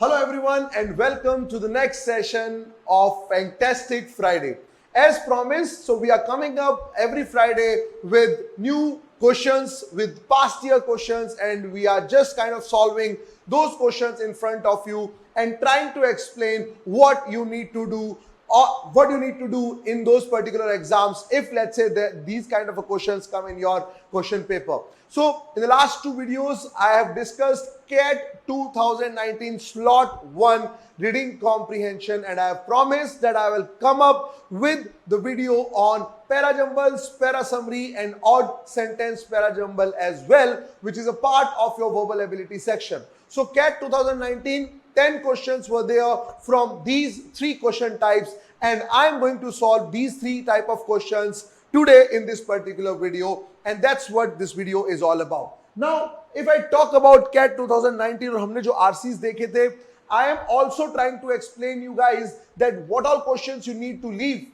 Hello everyone and welcome to the next session of Fantastic Friday. As promised, so we are coming up every Friday with new questions, with past year questions, and we are just kind of solving those questions in front of you and trying to explain what you need to do or what you need to do in those particular exams if let's say that these kind of questions come in your question paper. So in the last two videos I have discussed CAT 2019 slot 1 reading comprehension, and I have promised that I will come up with the video on para jumbles, para summary and odd sentence para jumble as well, which is a part of your verbal ability section. So CAT 2019, 10 questions were there from these three question types, and I am going to solve these three type of questions today in this particular video, and that's what this video is all about. Now, if I talk about CAT 2019 और हमने जो RCs देखे थे, I am also trying to explain you guys that what all questions you need to leave.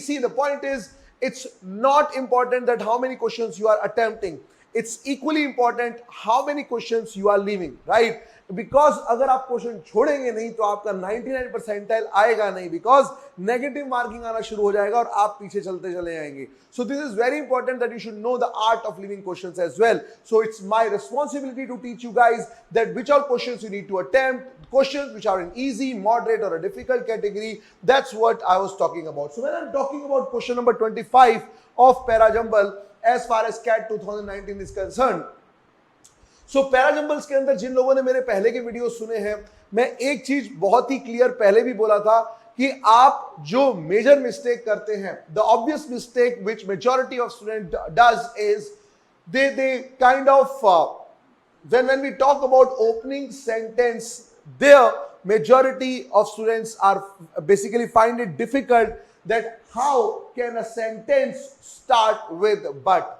See, the point is, it's not important that how many questions you are attempting. It's equally important how many questions you are leaving, right? Because अगर आप question छोड़ेंगे नहीं तो आपका 99 percentile आएगा नहीं, because negative marking आना शुरू हो जाएगा और आप पीछे चलते चले जाएंगे. So this is very important that you should know the art of leaving questions as well. So it's my responsibility to teach you guys that which all questions you need to attempt, questions which are in easy, moderate or a difficult category. That's what I was talking about. So when I'm talking about question number 25 of para jumble as far as CAT 2019 is concerned, so parajumbles के अंदर जिन लोगों ने मेरे पहले के video सुने हैं, मैं एक चीज बहुत ही क्लियर पहले भी बोला था कि आप जो मेजर मिस्टेक करते हैं, the obvious mistake which majority of student does is they kind of when we talk about opening sentence, there majority of students are basically find it difficult that how can a sentence start with but.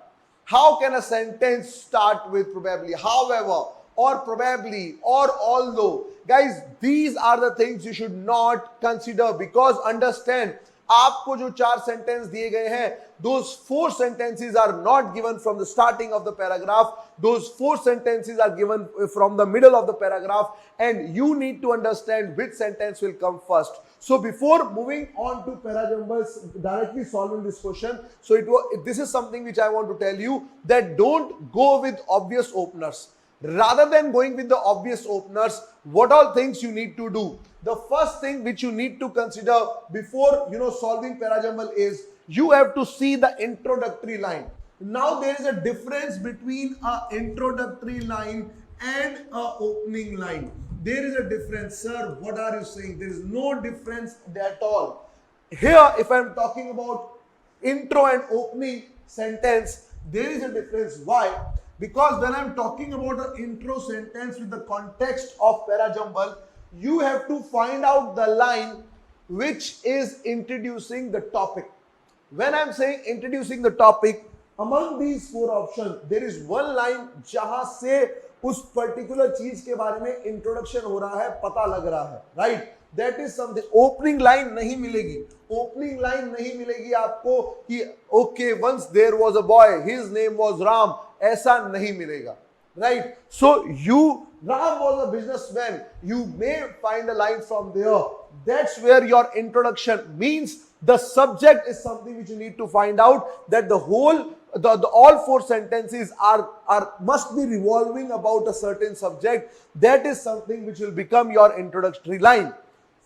How can a sentence start with probably, however, or probably, or although? Guys, these are the things you should not consider, because understand, आपको जो 4 sentence दिए गए हैं, those 4 sentences are not given from the starting of the paragraph. Those 4 sentences are given from the middle of the paragraph, and you need to understand which sentence will come first. So before moving on to parajumbles, directly solving this question, so this is something which I want to tell you, that don't go with obvious openers. Rather than going with the obvious openers, what all things you need to do? The first thing which you need to consider before solving parajumble is you have to see the introductory line. Now there is a difference between an introductory line and an opening line. There is a difference, sir. What are you saying? There is no difference at all. Here, if I am talking about intro and opening sentence, there is a difference. Why? Because when I am talking about an intro sentence with the context of parajumble, you have to find out the line which is introducing the topic. When I am saying introducing the topic, among these 4 options, there is one line जहां से उस particular चीज के बारे में introduction हो रहा है, पता लग रहा है, right? That is something. Opening line नहीं मिलेगी. ओपनिंग लाइन नहीं मिलेगी आपको कि okay once there was a boy, his name was Ram, ऐसा नहीं मिलेगा, right? So you Ram was a businessman, you may find a line from there. That's where your introduction means the subject is something which you need to find out, that the whole all 4 sentences are must be revolving about a certain subject. That is something which will become your introductory line.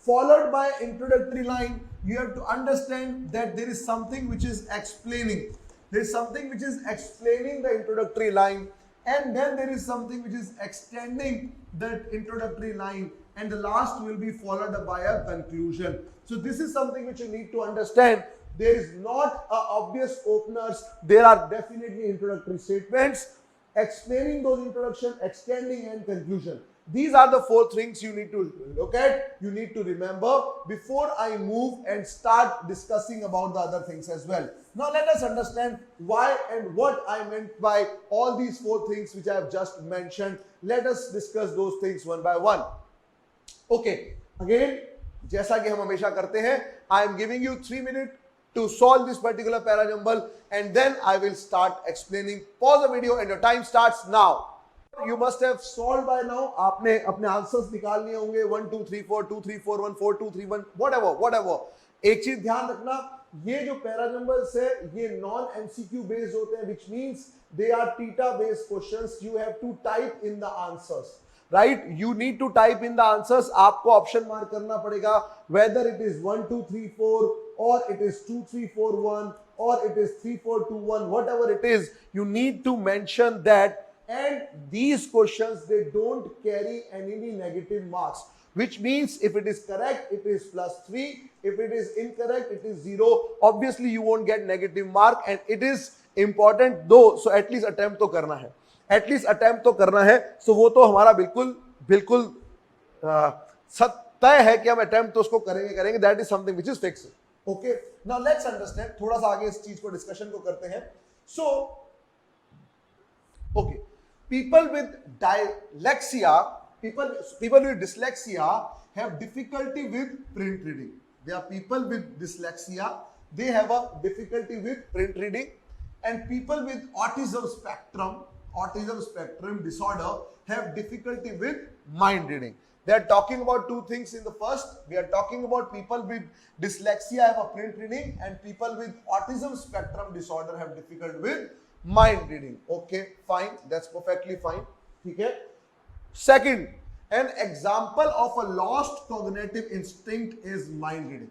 Followed by introductory line, you have to understand that there is something which is explaining. There is something which is explaining the introductory line, and then there is something which is extending that introductory line, and the last will be followed by a conclusion. So this is something which you need to understand. There is not obvious openers. There are definitely introductory statements, explaining those introduction, extending and conclusion. These are the 4 things you need to look at, you need to remember before I move and start discussing about the other things as well. Now let us understand why and what I meant by all these 4 things which I have just mentioned. Let us discuss those things one by one. Okay, again, जैसा कि हम हमेशा करते हैं, I am giving you 3 minutes to solve this particular parajumble, and then I will start explaining. Pause the video and your time starts now. You must have solved by now. आपने अपने answers निकाल लिए होंगे 1 2 3 4 2 3 4 1 4 2 3 1 whatever. एक चीज ध्यान रखना, ये जो पैरा नंबर्स है ये नॉन एमसीक्यू बेस्ड होते हैं, which means they are theta based questions. You have to type in the answers, right? You need to type in the answers. आपको ऑप्शन मार्क करना पड़ेगा whether it is 1 2 3 4 or it is 2 3 4 1 or it is 3 4 2 1, whatever it is, you need to mention that. And these questions, they don't carry any negative marks, which means if it is correct, it is +3. If it is incorrect, it is 0. Obviously, you won't get negative mark, and it is important though. So at least attempt तो करना है. At least attempt तो करना है. So वो तो हमारा बिल्कुल तय है कि हम attempt तो उसको करेंगे. That is something which is fixed. Okay. Now let's understand. थोड़ा सा आगे इस चीज को डिस्कशन को करते हैं. So, okay. People with dyslexia, people with dyslexia have difficulty with print reading. There are people with dyslexia, they have a difficulty with print reading, and people with autism spectrum disorder have difficulty with mind reading. They are talking about two things in the first. We are talking about people with dyslexia have a print reading, and people with autism spectrum disorder have difficulty with mind reading. Okay, fine, that's perfectly fine. Okay. Second, an example of a lost cognitive instinct is mind reading.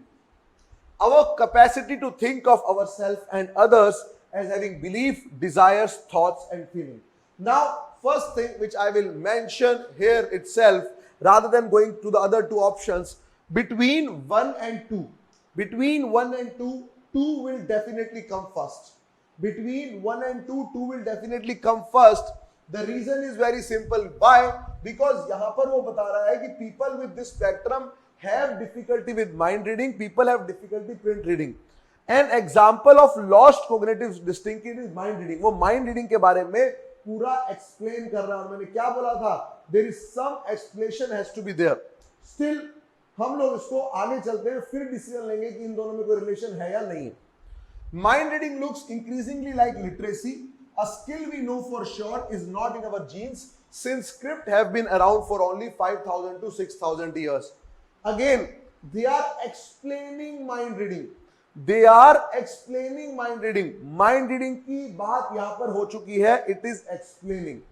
Our capacity to think of ourselves and others as having belief, desires, thoughts, and feelings. Now, first thing which I will mention here itself, rather than going to the other two options, between 1 and 2. Between 1 and 2, 2 will definitely come first. Between 1 and 2, 2 will definitely come first. The reason is very simple. Why? Because यहाँ पर वो बता रहा है कि people with this spectrum have difficulty with mind reading, people have difficulty print reading. An example of lost cognitive distinction is mind reading. वो mind reading के बारे में पूरा explain कर रहा है. मैंने क्या बोला था? There is some explanation has to be there. Still, हम लोग इसको आगे चलते हैं, फिर डिसीजन लेंगे कि इन दोनों में कोई रिलेशन है या नहीं. Mind reading looks increasingly like literacy. A skill we know for sure is not in our genes, since script have been around for only 5,000 to 6,000 years. Again, they are explaining mind reading. They are explaining mind reading. Mind reading की बात यहाँ पर हो चुकी है. It is explaining.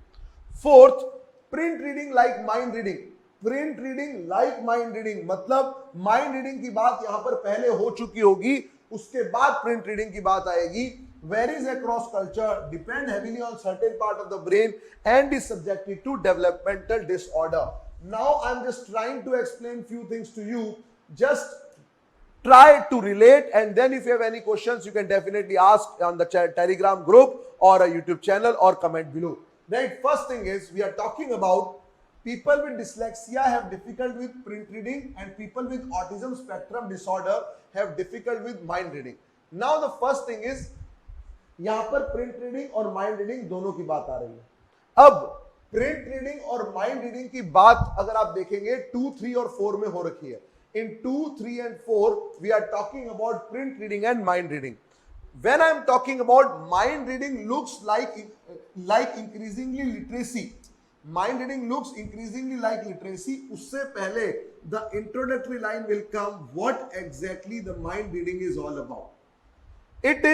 Fourth, print reading like mind reading. Print reading like mind reading. मतलब mind reading की बात यहाँ पर पहले हो चुकी होगी. उसके बाद print reading की बात आएगी. Varies across culture, depend heavily on certain part of the brain, and is subjected to developmental disorder. Now I'm just trying to explain few things to you. Just try to relate, and then if you have any questions, you can definitely ask on the Telegram group or a YouTube channel or comment below. Right? First thing is, we are talking about people with dyslexia have difficulty with print reading, and people with autism spectrum disorder have difficulty with mind reading. Now the first thing is, यहाँ पर print reading और mind reading दोनों की बात आ रही है. अब print reading और mind reading की बात अगर आप देखेंगे 2, 3 और 4 में हो रखी है. In 2, 3 and 4, we are talking about print reading and mind reading. When I am talking about mind reading looks like increasingly literacy. Mind reading looks increasingly like literacy. उससे पहले the introductory line will come. What exactly the mind reading is all about? It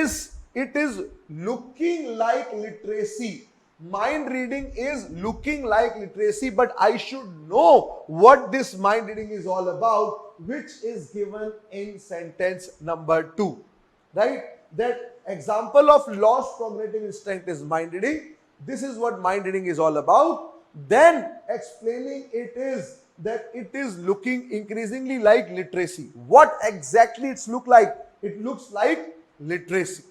is looking like literacy. Mind reading is looking like literacy, but I should know what this mind reading is all about, which is given in sentence number 2. Right? That example of lost cognitive instinct is mind reading. This is what mind reading is all about. Then explaining it is that it is looking increasingly like literacy. What exactly it looks like? It looks like literacy.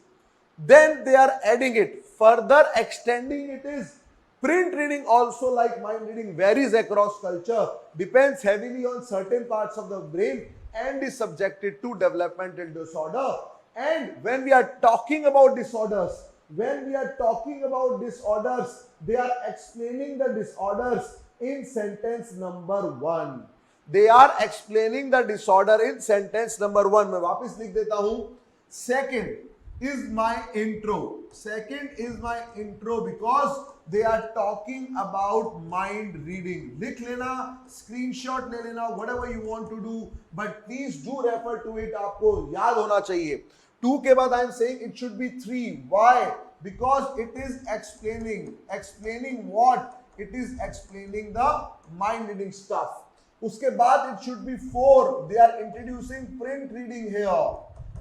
Then they are adding it. Further extending it is print reading also like mind reading varies across culture, depends heavily on certain parts of the brain, and is subjected to developmental disorder. And when we are talking about disorders, they are explaining the disorders in sentence number 1. They are explaining the disorder in sentence number 1. मैं वापस लिख देता हूं. Second is my intro. second is my intro because they are talking about mind reading. लिख लेना, screenshot ले लेना, whatever you want to do, but please do refer to it. आपको याद होना चाहिए. 2 के बाद I am saying it should be 3. Why? Because it is explaining what? It is explaining the mind reading stuff. उसके बाद it should be 4. They are introducing print reading here.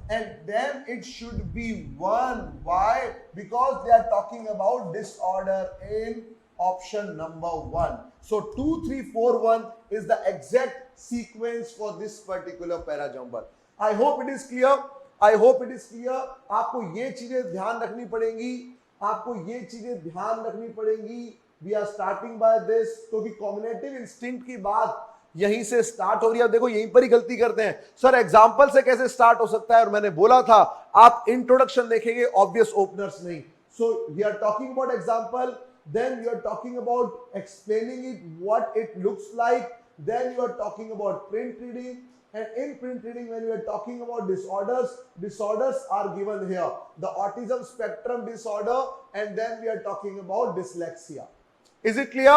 And then it should be 1. Why? Because they are talking about disorder in option number 1. So 2, 3, 4, 1 is the exact sequence for this particular para jumble. I hope it is clear. I hope it is clear. आपको ये चीजें ध्यान रखनी पड़ेंगी. आपको ये चीजें ध्यान रखनी पड़ेंगी. We are starting by this, क्योंकि कॉग्निटिव इंस्टिंक्ट की बात यहीं से स्टार्ट हो रही है. देखो यहीं पर ही गलती करते हैं. सर एग्जांपल से कैसे स्टार्ट हो सकता है? और मैंने बोला था आप इंट्रोडक्शन देखेंगे, ऑब्वियस ओपनर्स नहीं. So we are talking about example, then you are talking about explaining it what it looks like, then you are talking about print reading. And in print reading, when we are talking about disorders are given here. The autism spectrum disorder, and then we are talking about dyslexia. Is it clear?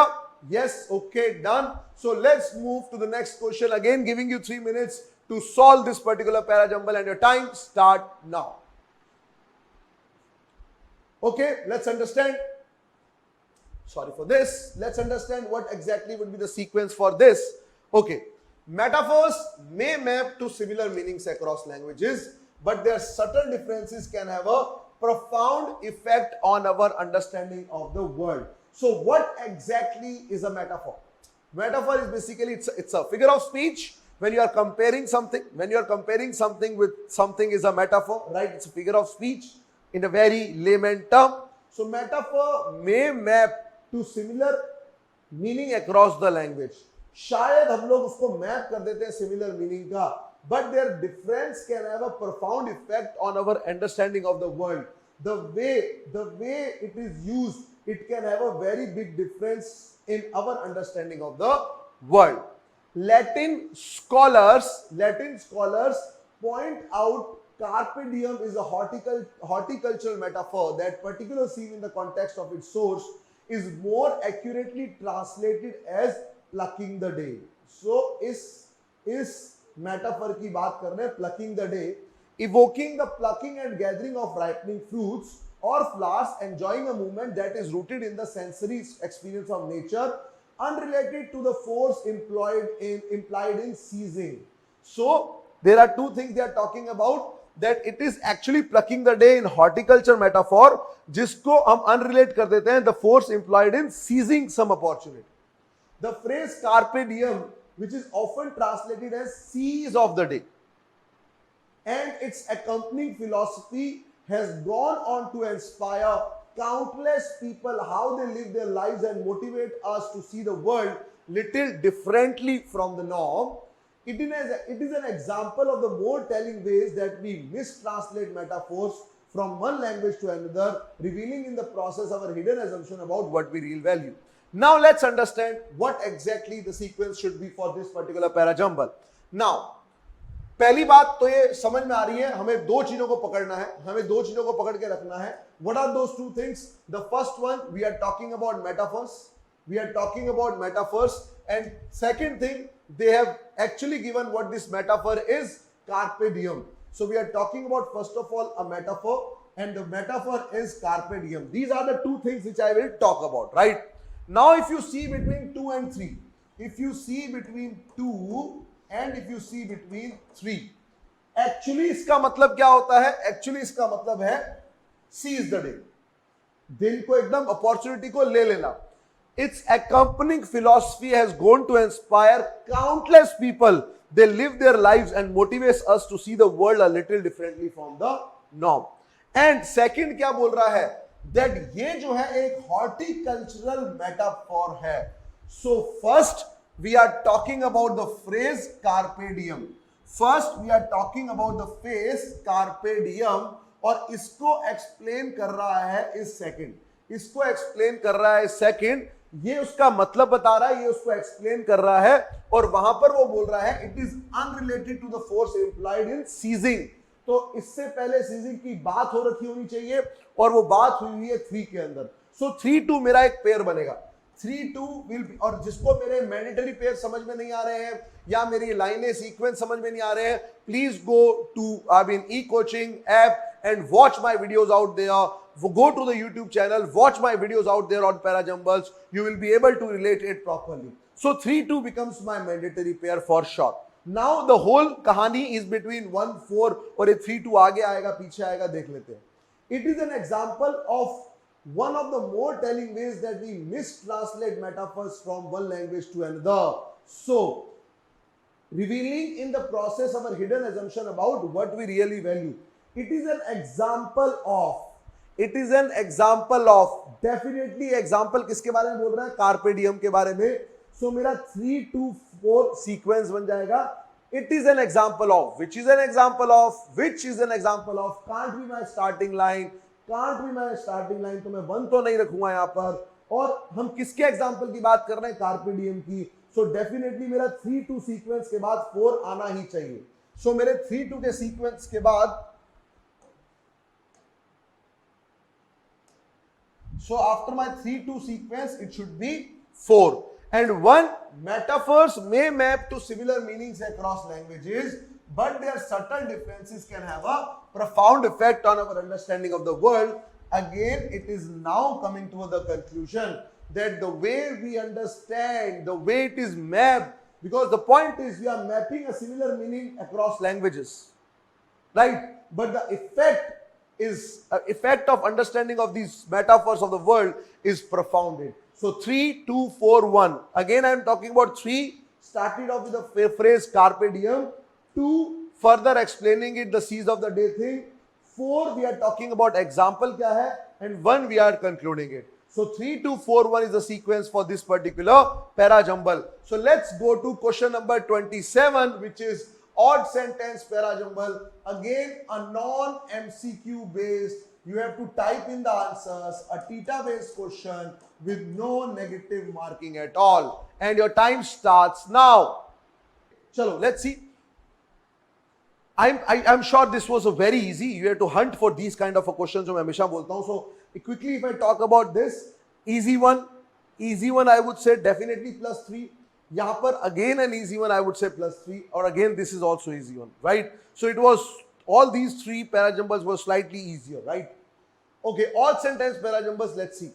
Yes. Okay, done. So let's move to the next question. Again, giving you 3 minutes to solve this particular para jumble, and your time start now. Okay, let's understand. Sorry for this. Let's understand what exactly would be the sequence for this. Okay. Metaphors may map to similar meanings across languages, but their subtle differences can have a profound effect on our understanding of the world. So what exactly is a metaphor? Metaphor is basically, it's a figure of speech. When you are comparing something with something is a metaphor, right? It's a figure of speech in a very layman term. So metaphor may map to similar meaning across the language. शायद हम लोग उसको map कर देते हैं similar meaning का, but their difference can have a profound effect on our understanding of the world. The way it is used, it can have a very big difference in our understanding of the world. Latin scholars point out carpe diem is a horticultural metaphor. That particular scene in the context of its source is more accurately translated as plucking the day. So इस metaphor की बात कर रहे हैं, plucking the day, evoking the plucking and gathering of ripening fruits or flowers, enjoying a movement that is rooted in the sensory experience of nature, unrelated to the force implied in seizing. So there are 2 things they are talking about, that it is actually plucking the day in horticulture metaphor, जिसको हम unrelate कर देते हैं the force implied in seizing some opportunity. The phrase carpe diem, which is often translated as seize of the day, and its accompanying philosophy has gone on to inspire countless people how they live their lives and motivate us to see the world little differently from the norm. It is an example of the more telling ways that we mistranslate metaphors from one language to another, revealing in the process our hidden assumption about what we really value. Now let's understand what exactly the sequence should be for this particular para jumble. Now पहली बात तो ये समझ में आ रही है, हमें 2 चीजों को पकड़ना है, हमें 2 चीजों को पकड़ के रखना है. What are those 2 things? The first one, we are talking about metaphors. And second thing, they have actually given what this metaphor is, carpe diem. So we are talking about first of all a metaphor, and the metaphor is carpe diem. These are the 2 things which I will talk about, right? Now if you see between 2 and 3, if you see between 2 and if you see between 3, actually इसका मतलब क्या होता है? Actually इसका मतलब है seize the day, दिन को एकदम अपॉर्चुनिटी को ले लेना. Its accompanying philosophy has gone to inspire countless people. They live their lives and motivates us to see the world a little differently from the norm. And second क्या बोल रहा है? That ये जो है एक horticultural metaphor है. So first we are talking about the phrase carpe diem. और इसको explain कर रहा है इस second. ये उसका मतलब बता रहा है, ये उसको explain कर रहा है, और वहां पर वो बोल रहा है it is unrelated to the force implied in seizing. तो इससे पहले सीजिंग की बात हो रखी होनी चाहिए और वो बात हुई है 3 के अंदर। सो 3-2 मेरा एक पेयर बनेगा। 3-2 विल बी, और जिसको मेरे मैंडेटरी पेयर समझ में नहीं आ रहे हैं या मेरी लाइनें सीक्वेंस समझ में नहीं आ रहे हैं, please go to Ekoching app and watch my videos out there. Go to the YouTube channel, watch my videos out there on parajumbles. You will be able to relate it properly. So 3-2 becomes my mandatory pair for sure. Now the whole कहानी is between 1-4 और ये 3-2 आगे आएगा पीछे आएगा देख लेते हैं. It is an example of one of the more telling ways that we mistranslate metaphors from one language to another. So, revealing in the process our hidden assumption about what we really value. It is an example of. Definitely example किसके बारे में बोल रहा है? Carpe diem के बारे में. So मेरा 3-2-4 sequence बन जाएगा. It is an example of. Which is an example of? Can't be my starting line. तो मैं 1 तो नहीं रखूंगा यहाँ पर. और हम किसके एग्जाम्पल की बात कर रहे हैं? कार्पे डियम की. सो डेफिनेटली मेरा 3-2 सीक्वेंस के बाद 4 आना ही चाहिए. सो मेरे 3-2 के सीक्वेंस के बाद, so after my 3-2 sequence it should be 4. And one, metaphors may map to similar meanings across languages, but their subtle differences can have a profound effect on our understanding of the world. Again, it is now coming to the conclusion that the way we understand, the way it is mapped, because the point is we are mapping a similar meaning across languages, right? But the effect of understanding of these metaphors of the world is profounded. So 3-2-4-1. Again, I am talking about 3, started off with the phrase carpe diem. 2, further explaining it, the seize of the day thing. 4, we are talking about example kya hai, and 1, we are concluding it. So 3-2-4-1 is the sequence for this particular parajumble. So let's go to question number 27, which is odd sentence parajumble. Again, a non-MCQ based. You have to type in the answers, a theta based question with no negative marking at all. And your time starts now. Chalo, let's see. I'm sure this was a very easy. You have to hunt for these kind of questions. जो मैं हमेशा बोलता हूँ. So quickly, if I talk about this, easy one, I would say definitely +3. यहाँ पर again an easy one, I would say +3. Or again, this is also easy one, right? So it was, all these 3 parajumbles were slightly easier, right? Okay, odd sentence parajumbles, let's see.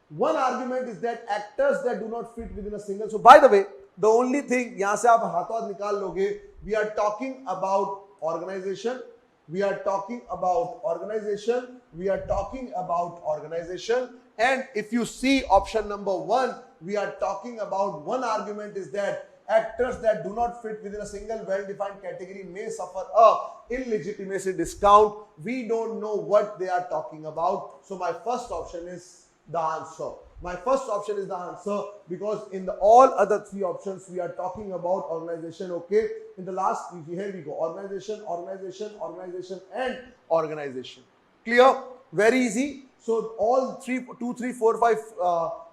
One argument is that actors that do not fit within a single. So by the way, the only thing, यहाँ से आप हाथों हाथ निकाल लोगे, we are talking about organization. And if you see option number 1, we are talking about one argument is that actors that do not fit within a single well-defined category may suffer a illegitimacy discount. We don't know what they are talking about. So my first option is the answer. Because in the all other 3 options we are talking about organization. Okay, in the last, here we go, organization and organization. Clear? Very easy. So all 2, 3, 4,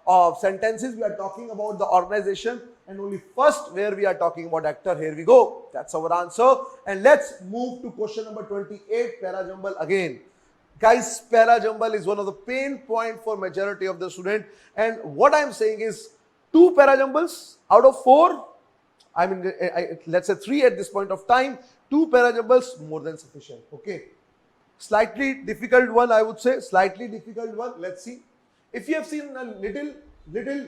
5 sentences we are talking about the organization, and only first where we are talking about actor. Here we go. That's our answer. And let's move to question number 28, parajumble again. Guys, parajumble is one of the pain point for majority of the student. And what I am saying is 2 parajumbles out of 4, I mean, let's say 3 at this point of time, 2 parajumbles more than sufficient. Okay. Slightly difficult one, I would say. Let's see. If you have seen a little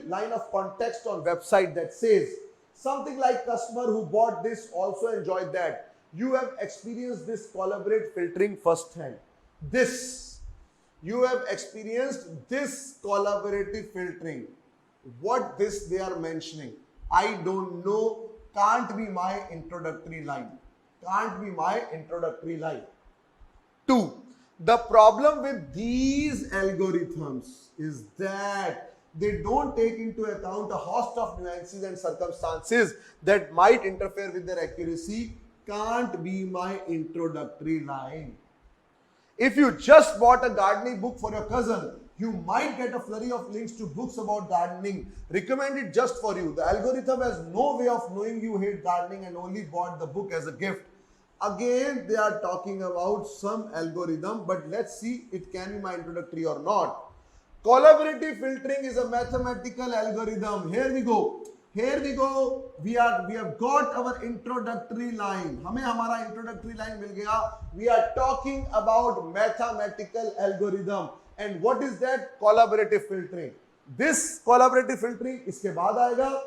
line of context on website that says something like costumer who bought this also enjoyed that. You have experienced this collaborate filtering firsthand. You have experienced this collaborative filtering. What this they are mentioning, I don't know. Can't be my introductory line. 2. The problem with these algorithms is that they don't take into account a host of nuances and circumstances that might interfere with their accuracy. Can't be my introductory line. If you just bought a gardening book for your cousin, you might get a flurry of links to books about gardening recommended just for you. The algorithm has no way of knowing you hate gardening and only bought the book as a gift. Again, they are talking about some algorithm, but let's see it can be my introductory or not. Collaborative filtering is a mathematical algorithm. Here we go. Here we go. We have got our introductory line. हमें हमारा introductory line मिल गया. We are talking about mathematical algorithm. And what is that? Collaborative filtering. This collaborative filtering इसके बाद आएगा.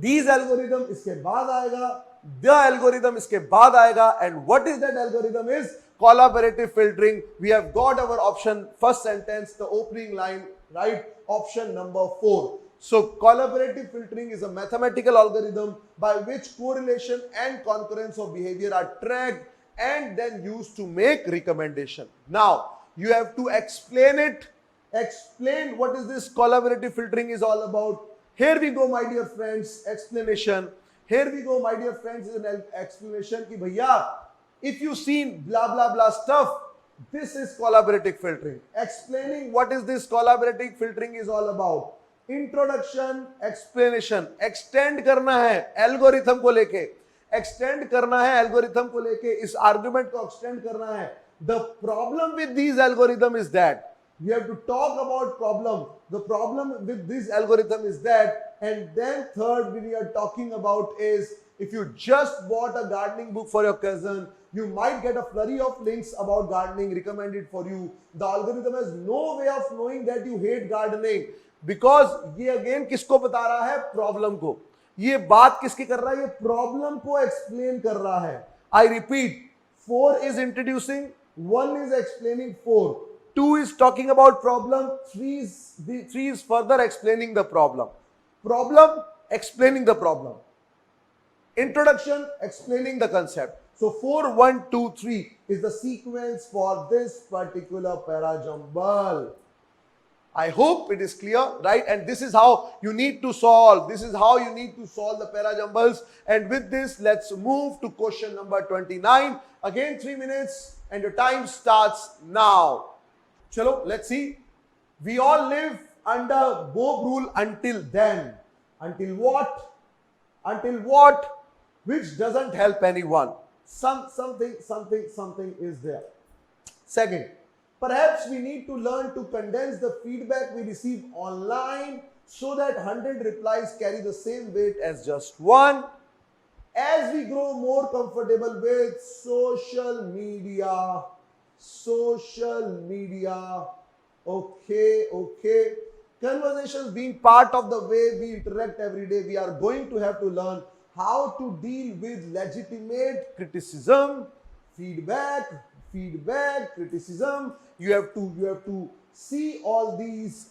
These algorithm इसके बाद आएगा. The algorithm इसके बाद आएगा. And what is that algorithm is? Collaborative filtering. We have got our option, first sentence, the opening line, right? Option number 4. So collaborative filtering is a mathematical algorithm by which correlation and concurrence of behavior are tracked and then used to make recommendation. Now you have to explain it. Explain what is this collaborative filtering is all about. Here we go, my dear friends. Explanation. Here we go, my dear friends, is an explanation ki bhaiya, if you seen blah blah blah stuff, this is collaborative filtering. Explaining what is this collaborative filtering is all about. Introduction, explanation. Extend करना है algorithm को लेके. Extend करना है algorithm को लेके. इस argument को extend करना है. The problem with these algorithm is that you have to talk about problem. The problem with this algorithm is that, and then third we are talking about is, if you just bought a gardening book for your cousin, you might get a flurry of links about gardening recommended for you. The algorithm has no way of knowing that you hate gardening, because ये again किसको बता रहा है? Problem को. ये बात किसकी कर रहा है? ये problem को explain कर रहा है. I repeat, 4 is introducing, 1 is explaining 4. 2 is talking about problem, 3 is further explaining the problem. Problem, explaining the problem. Introduction, explaining the concept. So 4, 1, 2, 3 is the sequence for this particular parajumble. I hope it is clear, right? And this is how you need to solve. This is how you need to solve the parajumbles. And with this, let's move to question number 29. Again, 3 minutes and your time starts now. Chalo, let's see. We all live under Bob rule until then. Until what? Until what? Which doesn't help anyone. Something is there. Second, perhaps we need to learn to condense the feedback we receive online so that 100 replies carry the same weight as just one. As we grow more comfortable with social media, okay, conversations being part of the way we interact every day, we are going to have to learn how to deal with legitimate criticism, feedback, criticism. You have to see all these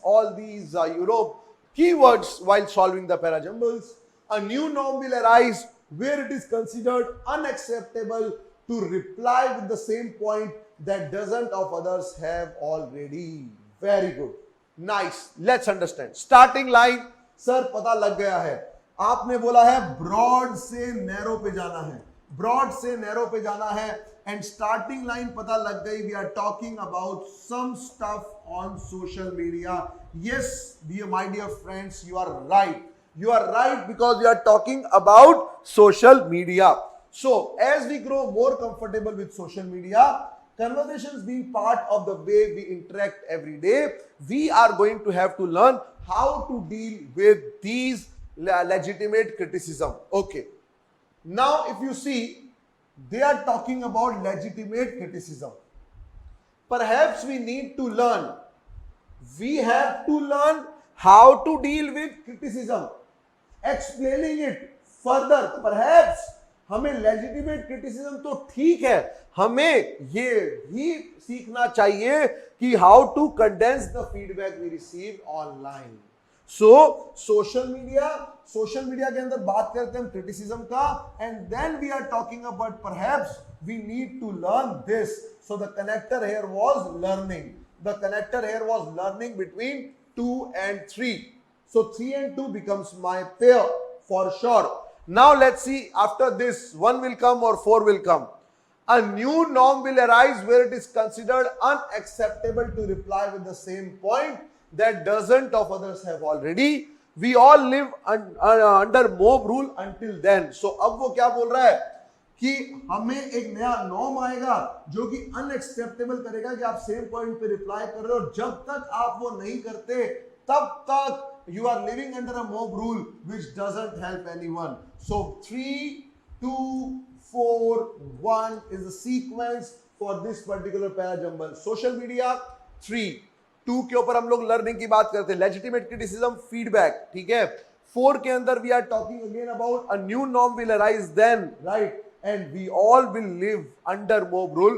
keywords while solving the parajumbles. A new norm will arise where it is considered unacceptable to reply with the same point that dozens of others have already. Very good. Nice. Let's understand. Starting line, sir, पता लग गया है. आपने बोला है broad से narrow पे जाना है. Broad से narrow पे जाना है. And starting line पता लग गई. We are talking about some stuff on social media. Yes, my dear friends, you are right. You are right, because we are talking about social media. So, as we grow more comfortable with social media, conversations being part of the way we interact every day, we are going to have to learn how to deal with these legitimate criticism. Okay. Now, if you see, they are talking about legitimate criticism. Perhaps we need to learn. We have to learn how to deal with criticism. Explaining it further. Perhaps हमें legitimate criticism तो ठीक है, हमें ये भी सीखना चाहिए कि how to condense the feedback we receive online. So social media के अंदर बात करते हैं हम criticism का, and then we are talking about perhaps we need to learn this. So the connector here was learning. The connector here was learning between 2 and 3. So 3 and 2 becomes my pair for sure. Now let's see, after this 1 will come or 4 will come. A new norm will arise where it is considered unacceptable to reply with the same point that dozens of others have already. We all live under mob rule until then. So अब वो क्या बोल रहा है? कि हमें एक नया नॉर्म आएगा जो कि अनएक्सेप्टेबल करेगा कि आप सेम पॉइंट पे रिप्लाई कर रहे हो, और जब तक आप वो नहीं करते तब तक you are living under a mob rule which doesn't help anyone. So 3, 2, 4, 1 is the sequence for this particular parajumble. Social media 3, 2 के ऊपर हम लोग लर्निंग की बात करते हैं, legitimate criticism, feedback, ठीक है. 4 के अंदर we are talking again about a new norm will arise then, right, and we all will live under mob rule.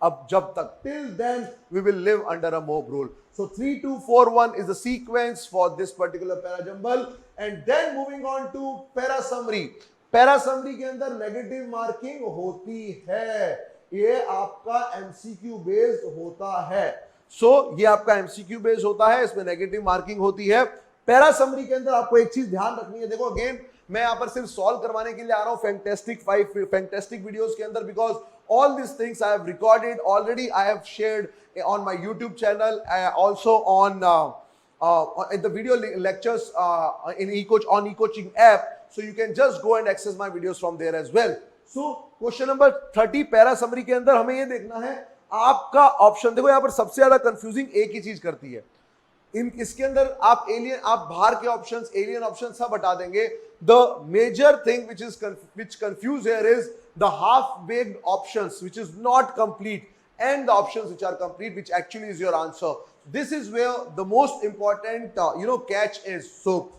अब जब तक, till then we will live under a mob rule. So 3, 2, 4, 1 is the sequence for this particular parajumble. And then moving on to para summary. Para summary के अंदर negative marking होती है, ये आपका MCQ based होता है. So ये आपका MCQ based होता है, इसमें negative marking होती है. Para summary के अंदर आपको एक चीज ध्यान रखनी है. देखो again मैं यहाँ पर सिर्फ सॉल्व करवाने के लिए आ रहा हूँ FanCATstic5 FanCATstic वीडियोस के अंदर, because all these things I have recorded already. I have shared on my YouTube channel, also on in the video lectures in Ekoching app. So you can just go and access my videos from there as well. So question number 30 para summary के अंदर हमें ये देखना है आपका option. देखो यहाँ पर सबसे ज्यादा कंफ्यूजिंग एक ही चीज करती है, इसके अंदर आप एलियन, आप बाहर के ऑप्शंस, एलियन ऑप्शंस सब हटा देंगे. The major thing which confuse here is the half-baked options which is not complete, and the options which are complete, which actually is your answer. This is where the most important catch is. So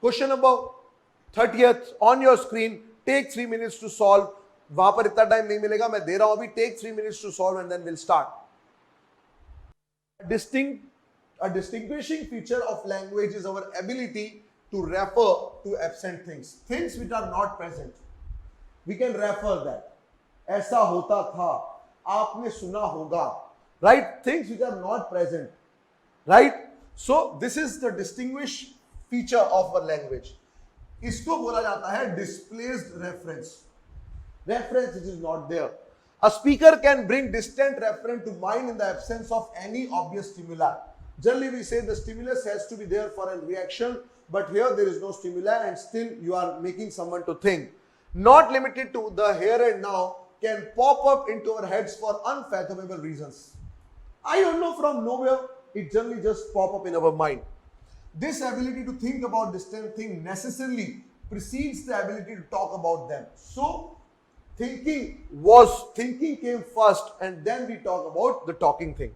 question number 30th on your screen. Take 3 minutes to solve. वहां पर इतना time नहीं मिलेगा, मैं दे रहा हूं अभी. Take 3 minutes to solve and then we'll start. A distinguishing feature of language is our ability to refer to absent things which are not present. We can refer that. ऐसा होता था, आपने सुना होगा, right? Things which are not present, right? So this is the distinguished feature of our language. इसको बोला जाता है displaced reference which is not there. A speaker can bring distant reference to mind in the absence of any obvious stimuli. Generally we say the stimulus has to be there for a reaction, but here there is no stimuli and still you are making someone to think. Not limited to the here and now, can pop up into our heads for unfathomable reasons. I don't know, from nowhere, it generally just pop up in our mind. This ability to think about distant things necessarily precedes the ability to talk about them. So thinking came first and then we talk about the talking thing.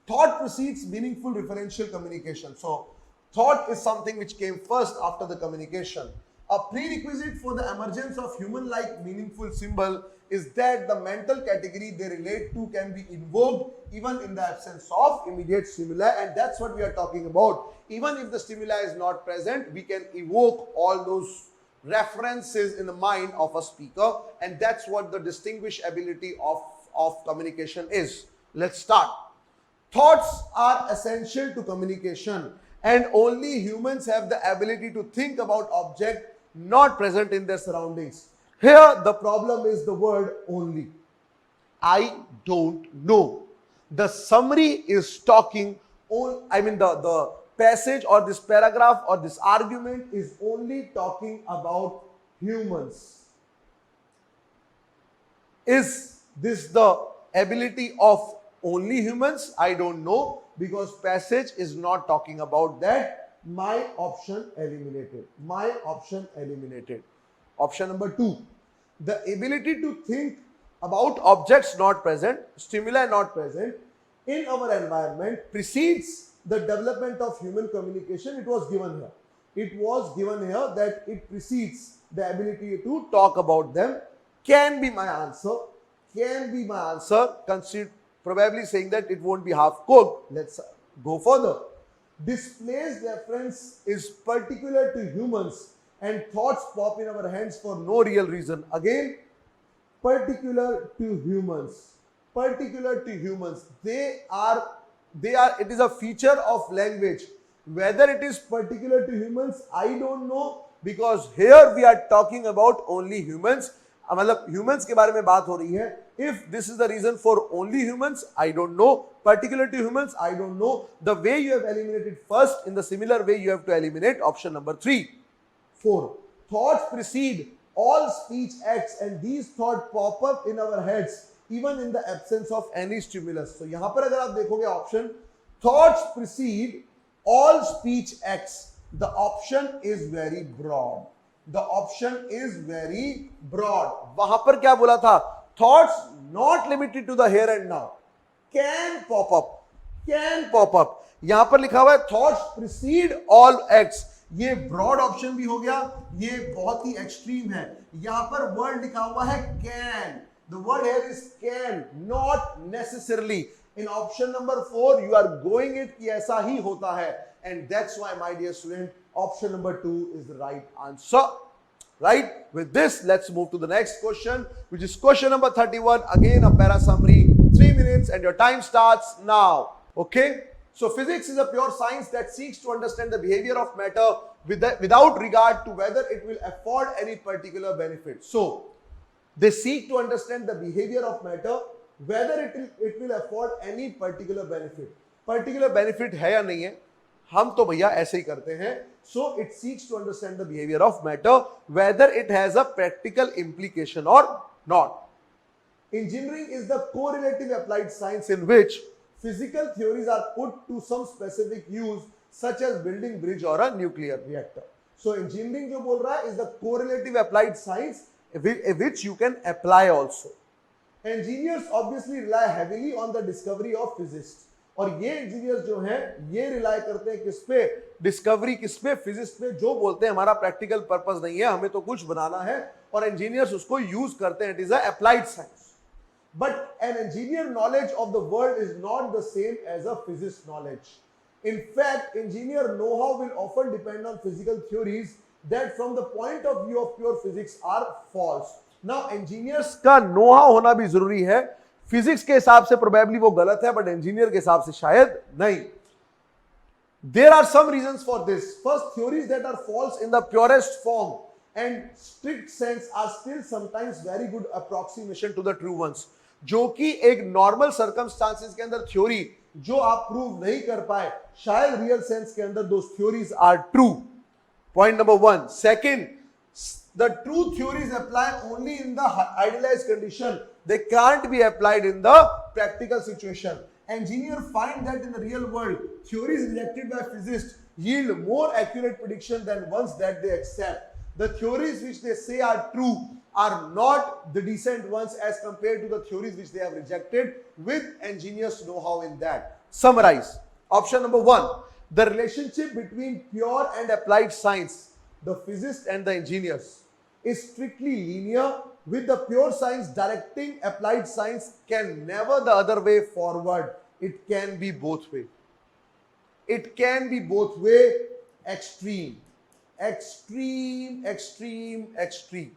Thought precedes meaningful referential communication. So thought is something which came first after the communication. A prerequisite for the emergence of human-like meaningful symbol is that the mental category they relate to can be invoked even in the absence of immediate stimuli, and that's what we are talking about. Even if the stimuli is not present, we can evoke all those references in the mind of a speaker, and that's what the distinguished ability of communication is. Let's start. Thoughts are essential to communication, and only humans have the ability to think about objects not present in their surroundings. Here the problem is the word only. I don't know. The summary is talking, the passage or this paragraph or this argument is only talking about humans. Is this the ability of only humans? I don't know, because passage is not talking about that. My option eliminated. My option eliminated. Option number 2. The ability to think about objects not present, stimuli not present in our environment precedes the development of human communication. It was given here. It was given here that it precedes the ability to talk about them. Can be my answer. Can be my answer. Consider probably saying that it won't be half cooked. Let's go further. Displaced reference is particular to humans, and thoughts pop in our heads for no real reason. Again, particular to humans. Particular to humans. They are, it is a feature of language. Whether it is particular to humans, I don't know, because here we are talking about only humans. मतलब humans के बारे में बात हो रही है. If this is the reason for only humans, I don't know. Particular to humans, I don't know. The way you have eliminated first, in the similar way you have to eliminate option number 3. 4. Thoughts precede all speech acts and these thoughts pop up in our heads even in the absence of any stimulus. तो यहां पर अगर आप देखोगे option thoughts precede all speech acts, the option is very broad. The option is very broad. वहां पर क्या बोला था? Thoughts not limited to the here and now can pop up, can pop up. यहां पर लिखा हुआ है thoughts precede all acts. ये ब्रॉड ऑप्शन भी हो गया, ये बहुत ही एक्सट्रीम है. यहां पर वर्ड लिखा हुआ है can. The word here is can, not necessarily. In option number 4 you are going it कि ऐसा ही होता है, and that's why my dear student option number 2 is the right answer. Right? With this, let's move to the next question, which is question number 31. Again, a para summary, 3 minutes, and your time starts now. Okay? So, physics is a pure science that seeks to understand the behavior of matter without regard to whether it will afford any particular benefit. So, they seek to understand the behavior of matter, whether it will afford any particular benefit. Particular benefit है या नहीं है? हम तो भैया ऐसे ही करते हैं. So it seeks to understand the behavior of matter, whether it has a practical implication or not. Engineering is the correlative applied science in which physical theories are put to some specific use, such as building bridge or a nuclear reactor. So engineering जो बोल रहा है is the correlative applied science which you can apply also. Engineers obviously rely heavily on the discovery of physicists. और ये engineers जो हैं ये rely करते हैं किस पे? डिस्कवरी किस पे? फिजिक्स पे. जो बोलते हैं हमारा प्रैक्टिकल पर्पस नहीं है, हमें तो कुछ बनाना है, और इंजीनियर्स उसको यूज करते हैं. It is a applied science. But an engineer knowledge of the world is not the same as a physics knowledge. In fact engineer know how will often depend on physical theories that from the point of view of pure physics are false. Now engineers का know how होना भी जरूरी है. Physics के हिसाब से probably वो गलत है, बट इंजीनियर के हिसाब से शायद नहीं. There are some reasons for this. First, theories that are false in the purest form and strict sense are still sometimes very good approximation to the true ones. जो कि एक नॉर्मल सर्कमस्टांसेस के अंदर थ्योरी जो आप prove नहीं कर पाए, शायद रियल सेंस के अंदर those theories are true. Point number 1. Second, the true theories apply only in the idealized condition. They can't be applied in the practical situation. Engineers find that in the real world, theories rejected by physicists yield more accurate prediction than ones that they accept. The theories which they say are true are not the decent ones as compared to the theories which they have rejected, with engineers know-how in that. Summarize. Option number 1. The relationship between pure and applied science, the physicists and the engineers, is strictly linear, with the pure science directing applied science, can never the other way forward. It can be both way. It can be both way. Extreme, extreme, extreme, extreme.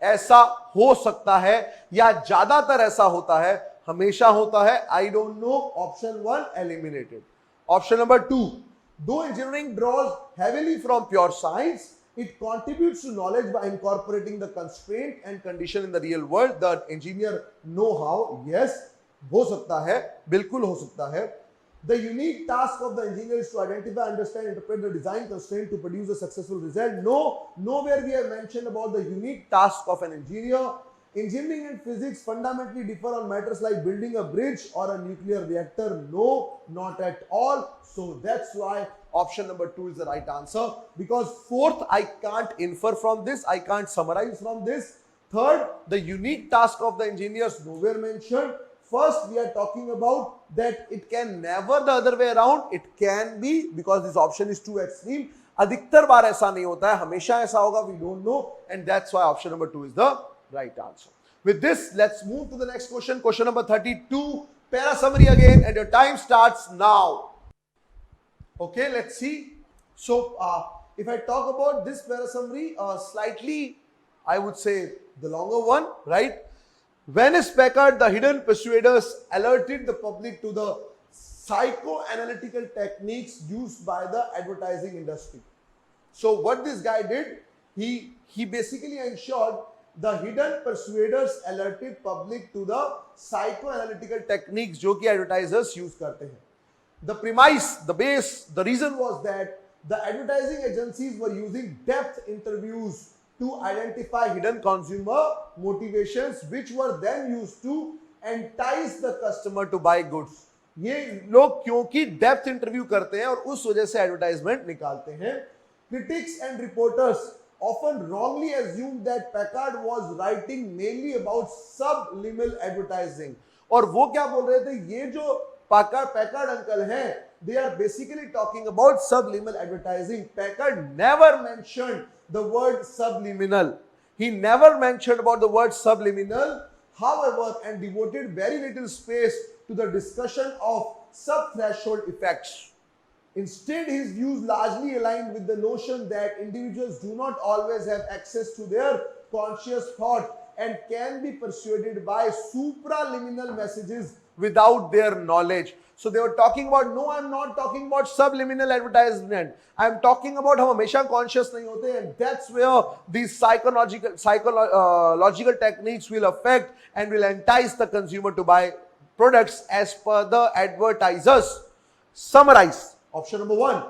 ऐसा हो सकता है या ज्यादातर ऐसा होता है, हमेशा होता है. I don't know. Option 1 eliminated. Option number 2. Though engineering draws heavily from pure science, it contributes to knowledge by incorporating the constraint and condition in the real world. The engineer know-how, yes, हो सकता है, बिल्कुल हो सकता है. The unique task of the engineer is to identify, understand, interpret the design constraint to produce a successful result. No, nowhere we have mentioned about the unique task of an engineer. Engineering and physics fundamentally differ on matters like building a bridge or a nuclear reactor. No, not at all. So that's why option number 2 is the right answer. Because fourth, I can't infer from this, I can't summarize from this. Third, the unique task of the engineers nowhere mentioned. First, we are talking about that it can never the other way around. It can be, because this option is too extreme. अधिकतर बार ऐसा नहीं होता है, हमेशा ऐसा होगा, we don't know, and that's why option number 2 is the right answer. With this, let's move to the next question. Question number 32. Para summary again, and your time starts now. Okay, let's see. So, if I talk about this para summary, slightly, I would say the longer one, right? When Packard, the hidden persuaders, alerted the public to the psychoanalytical techniques used by the advertising industry. So, what this guy did, he basically ensured the hidden persuaders alerted public to the psychoanalytical techniques जो कि advertisers use करते हैं. The premise, the base, the reason was that the advertising agencies were using depth interviews to identify hidden consumer motivations which were then used to entice the customer to buy goods. ये लोग क्योंकि depth interview करते हैं और उस वजह से advertisement निकालते हैं. Critics and reporters often wrongly assumed that Packard was writing mainly about subliminal advertising. और वो क्या बोल रहे थे, ये जो Packard uncle हैं, they are basically talking about subliminal advertising. Packard never mentioned the word subliminal. He never mentioned about the word subliminal, however, and devoted very little space to the discussion of sub-threshold effects. Instead, his views largely aligned with the notion that individuals do not always have access to their conscious thought and can be persuaded by supraliminal messages without their knowledge. So they were talking about, no, I'm not talking about subliminal advertisement. I'm talking about हम हमेशा conscious नहीं होते, and that's where these psychological techniques will affect and will entice the consumer to buy products as per the advertisers. Summarize. Option number 1.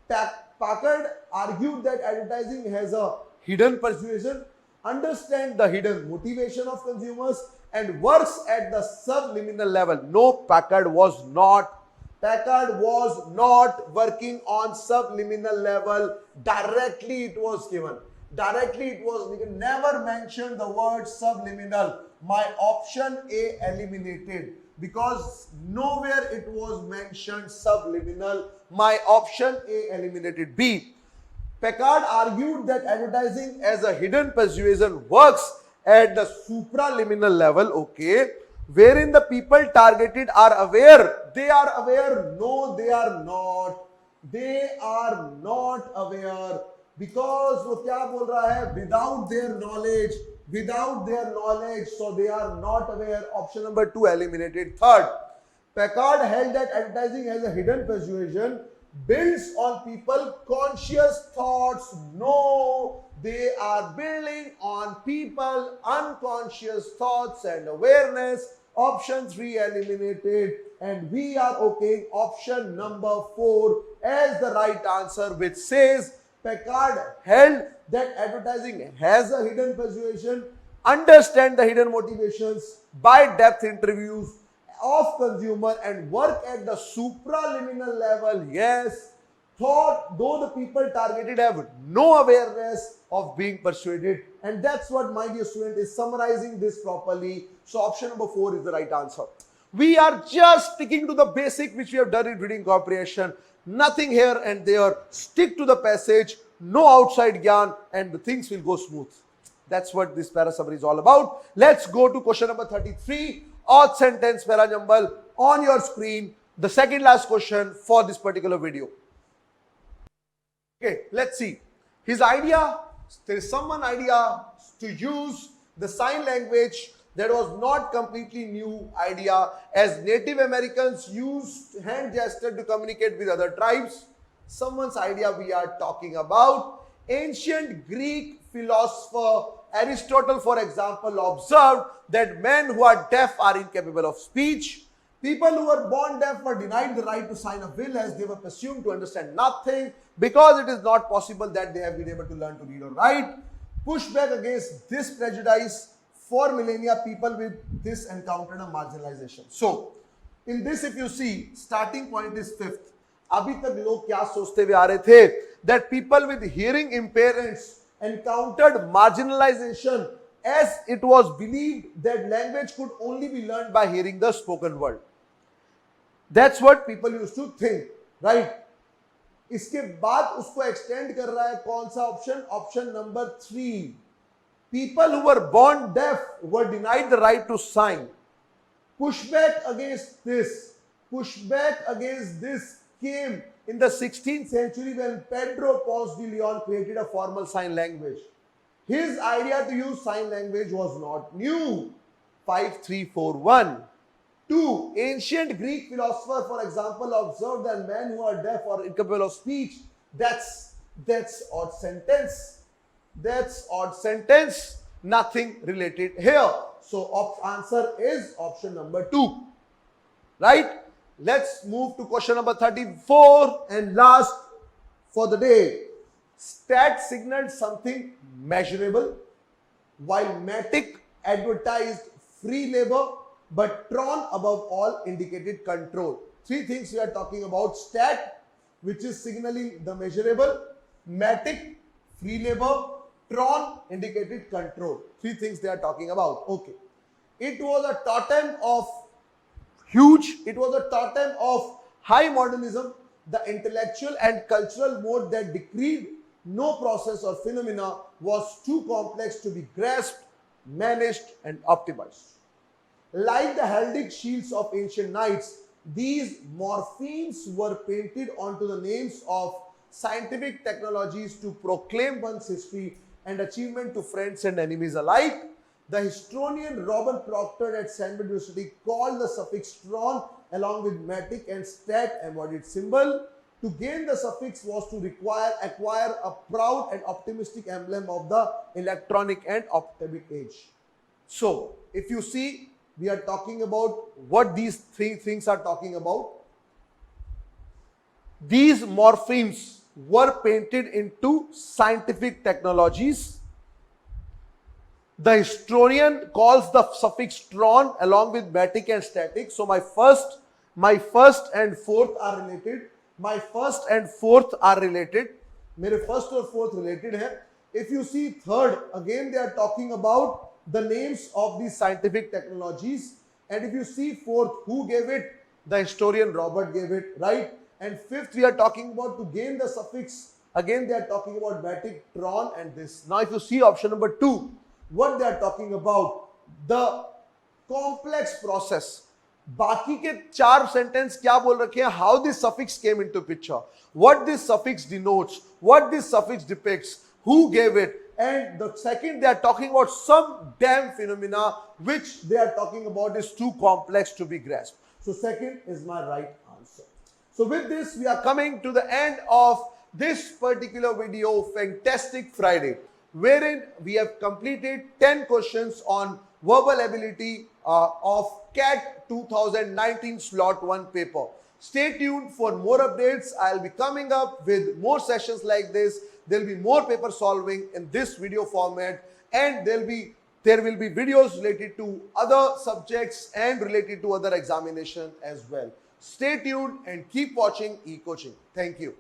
Packard argued that advertising has a hidden persuasion, understand the hidden motivation of consumers, and works at the subliminal level. No, Packard was not working on subliminal level. Directly it was given. Never mentioned the word subliminal. My option A eliminated because nowhere it was mentioned subliminal. My option A eliminated. B. Packard argued that advertising as a hidden persuasion works at the supraliminal level, okay, wherein the people targeted are aware. They are aware. No, they are not. They are not aware because वो क्या बोल रहा है? Without their knowledge, so they are not aware. Option number 2 eliminated. Third, Packard held that advertising has a hidden persuasion builds on people conscious thoughts. No, they are building on people unconscious thoughts and awareness. Option 3 eliminated, and we are okay option number 4 as the right answer, which says Packard held that advertising has a hidden persuasion, understand the hidden motivations by depth interviews of consumer and work at the supraliminal level. Yes, thought though the people targeted have no awareness of being persuaded, and that's what my dear student is summarizing this properly. So option number 4 is the right answer. We are just sticking to the basic which we have done in reading comprehension. Nothing here and there. Stick to the passage, no outside gyan, and the things will go smooth. That's what this para summary is all about. Let's go to question number 33. Odd sentence para jumble on your screen. The second last question for this particular video. Okay, let's see. His idea, there is someone idea to use the sign language that was not completely new idea, as Native Americans used hand gesture to communicate with other tribes. Someone's idea we are talking about. Ancient Greek philosopher Aristotle, for example, observed that men who are deaf are incapable of speech. People who were born deaf were denied the right to sign a will as they were presumed to understand nothing because it is not possible that they have been able to learn to read or write. Pushback against this prejudice for millennia, people with this encountered a marginalization. So, in this if you see, starting point is 5th. अभी तक लोग क्या सोचते हुए आ रहे थे? That people with hearing impairments encountered marginalization as it was believed that language could only be learned by hearing the spoken word. That's what people used to think, right? इसके बाद उसको extend कर रहा है कौन सा option? Option number 3. People who were born deaf were denied the right to sign. Pushback against this came in the 16th century when Pedro Ponce de Leon created a formal sign language. His idea to use sign language was not new. 5, 3, 4, 1. 2. Ancient Greek philosopher, for example, observed that men who are deaf or incapable of speech. That's odd sentence. Nothing related here. So answer is option number 2. Right? Let's move to question number 34 and last for the day. Stat signaled something measurable, while matic advertised free labor, but Tron above all indicated control. Three things we are talking about: stat, which is signaling the measurable; matic, free labor; Tron indicated control. Three things they are talking about. Okay. It was a totem of high modernism, the intellectual and cultural mode that decreed no process or phenomena was too complex to be grasped, managed, and optimized. Like the heraldic shields of ancient knights, these morphemes were painted onto the names of scientific technologies to proclaim one's history and achievement to friends and enemies alike. The historian Robert Proctor at Stanford University called the suffix tron along with matic and stat embodied symbol. To gain the suffix was to acquire a proud and optimistic emblem of the electronic and optimistic age. So, if you see, we are talking about what these three things are talking about. These morphemes were painted into scientific technologies. The historian calls the suffix tron along with matic and static. So my first and fourth are related. My first and fourth are related. मेरे first और fourth related है. If you see third, again they are talking about the names of these scientific technologies. And if you see fourth, who gave it? The historian Robert gave it, right? And fifth, we are talking about to gain the suffix. Again, they are talking about matic, tron, and this. Now, if you see option number 2, what they are talking about? The complex process. बाकी के 4 sentence क्या बोल रखे हैं? How this suffix came into picture, what this suffix denotes, what this suffix depicts, who gave it, and the second they are talking about some damn phenomena which they are talking about is too complex to be grasped. So second is my right answer. So with this we are coming to the end of this particular video, Fantastic Friday, wherein we have completed 10 questions on verbal ability of CAT 2019 slot 1 paper. Stay tuned for more updates. I'll be coming up with more sessions like this. There'll be more paper solving in this video format, and there will be videos related to other subjects and related to other examination as well. Stay tuned and keep watching Ekoching. Thank you.